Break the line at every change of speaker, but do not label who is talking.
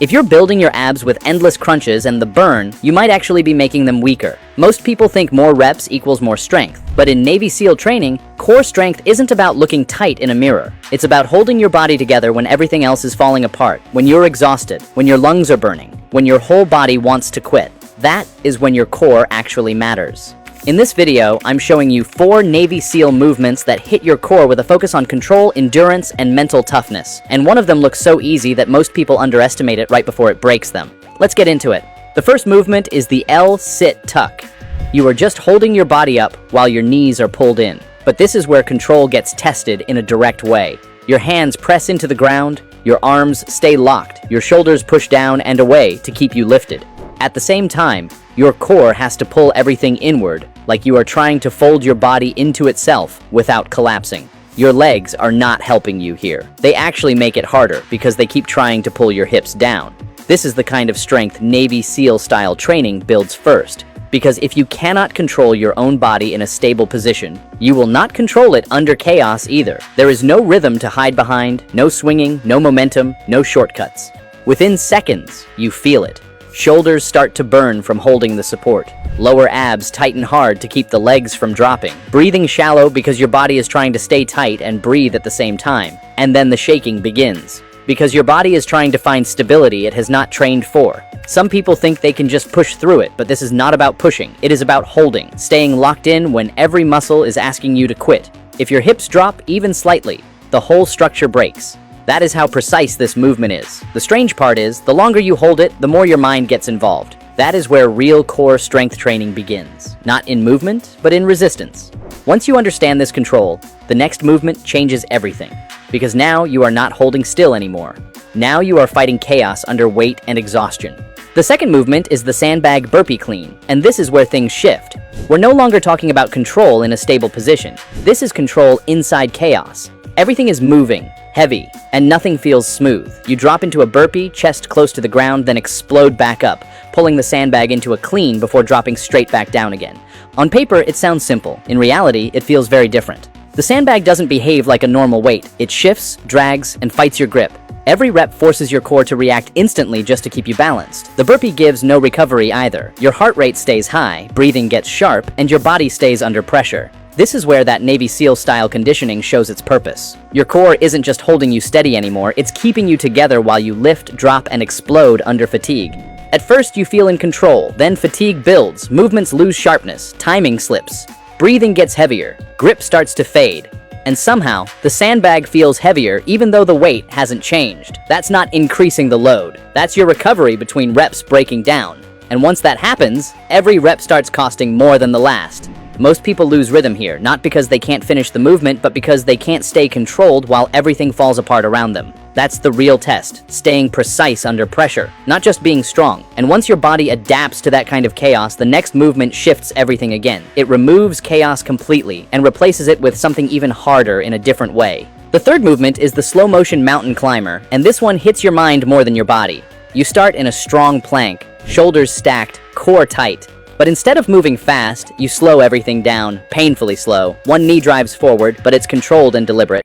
If you're building your abs with endless crunches and the burn, you might actually be making them weaker. Most people think more reps equals more strength, but in Navy SEAL training, core strength isn't about looking tight in a mirror. It's about holding your body together when everything else is falling apart, when you're exhausted, when your lungs are burning, when your whole body wants to quit. That is when your core actually matters. In this video, I'm showing you 4 Navy SEAL movements that hit your core with a focus on control, endurance, and mental toughness. And one of them looks so easy that most people underestimate it right before it breaks them. Let's get into it. The first movement is the L-sit-tuck. You are just holding your body up while your knees are pulled in. But this is where control gets tested in a direct way. Your hands press into the ground, your arms stay locked, your shoulders push down and away to keep you lifted. At the same time, your core has to pull everything inward, like you are trying to fold your body into itself without collapsing. Your legs are not helping you here. They actually make it harder because they keep trying to pull your hips down. This is the kind of strength Navy SEAL-style training builds first, because if you cannot control your own body in a stable position, you will not control it under chaos either. There is no rhythm to hide behind, no swinging, no momentum, no shortcuts. Within seconds, you feel it. Shoulders start to burn from holding the support. Lower abs tighten hard to keep the legs from dropping. Breathing shallow because your body is trying to stay tight and breathe at the same time. And then the shaking begins, because your body is trying to find stability it has not trained for. Some people think they can just push through it, but this is not about pushing. It is about holding, staying locked in when every muscle is asking you to quit. If your hips drop even slightly, the whole structure breaks. That is how precise this movement is. The strange part is, the longer you hold it, the more your mind gets involved. That is where real core strength training begins. Not in movement, but in resistance. Once you understand this control, the next movement changes everything. Because now you are not holding still anymore. Now you are fighting chaos under weight and exhaustion. The second movement is the sandbag burpee clean, and this is where things shift. We're no longer talking about control in a stable position. This is control inside chaos. Everything is moving, heavy, and nothing feels smooth. You drop into a burpee, chest close to the ground, then explode back up, pulling the sandbag into a clean before dropping straight back down again. On paper, it sounds simple. In reality, it feels very different. The sandbag doesn't behave like a normal weight. It shifts, drags, and fights your grip. Every rep forces your core to react instantly just to keep you balanced. The burpee gives no recovery either. Your heart rate stays high, breathing gets sharp, and your body stays under pressure. This is where that Navy SEAL-style conditioning shows its purpose. Your core isn't just holding you steady anymore, it's keeping you together while you lift, drop, and explode under fatigue. At first, you feel in control, then fatigue builds, movements lose sharpness, timing slips, breathing gets heavier, grip starts to fade, and somehow, the sandbag feels heavier even though the weight hasn't changed. That's not increasing the load. That's your recovery between reps breaking down. And once that happens, every rep starts costing more than the last. Most people lose rhythm here, not because they can't finish the movement, but because they can't stay controlled while everything falls apart around them. That's the real test, staying precise under pressure, not just being strong. And once your body adapts to that kind of chaos, the next movement shifts everything again. It removes chaos completely and replaces it with something even harder in a different way. The third movement is the slow motion mountain climber, and this one hits your mind more than your body. You start in a strong plank, shoulders stacked, core tight. But instead of moving fast, you slow everything down, painfully slow. One knee drives forward, but it's controlled and deliberate.